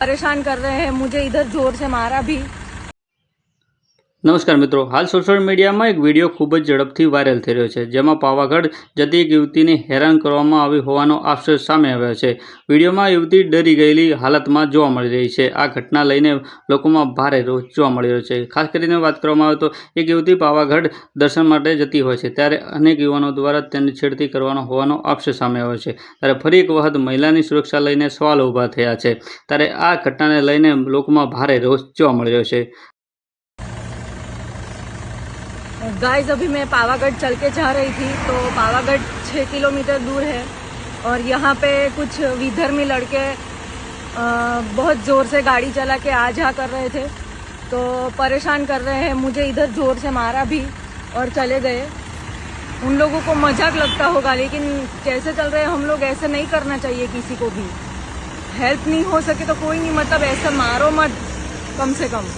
परेशान कर रहे हैं, मुझे इधर जोर से मारा भी। નમસ્કાર મિત્રો, હાલ સોશિયલ મીડિયામાં એક વિડીયો ખૂબ જ ઝડપથી વાયરલ થઈ રહ્યો છે, જેમાં પાવાગઢ જતી એક યુવતીને હેરાન કરવામાં આવી હોવાનો આક્ષેપ સામે આવ્યો છે। વિડીયોમાં યુવતી ડરી ગયેલી હાલતમાં જોવા મળી રહી છે। આ ઘટના લઈને લોકોમાં ભારે રોષ જોવા મળી રહ્યો છે। ખાસ કરીને વાત કરવામાં આવે તો એક યુવતી પાવાગઢ દર્શન માટે જતી હોય છે, ત્યારે અનેક યુવાનો દ્વારા તેની છેડતી કરવાનો હોવાનો આક્ષેપ સામે આવ્યો છે। ત્યારે ફરી એક વખત મહિલાની સુરક્ષા લઈને સવાલ ઊભા થયા છે। ત્યારે આ ઘટનાને લઈને લોકોમાં ભારે રોષ જોવા મળી રહ્યો છે। गाइस, अभी मैं पावागढ़ चल के जा रही थी, तो पावागढ़ 6 किलोमीटर दूर है और यहाँ पे कुछ विधर्मी लड़के बहुत ज़ोर से गाड़ी चला के आ जा कर रहे थे, तो परेशान कर रहे हैं। मुझे इधर ज़ोर से मारा भी और चले गए। उन लोगों को मजाक लगता होगा, लेकिन कैसे चल रहे हैं हम लोग, ऐसे नहीं करना चाहिए। किसी को भी हेल्प नहीं हो सके तो कोई नहीं, मतलब ऐसा मारो मत कम से कम।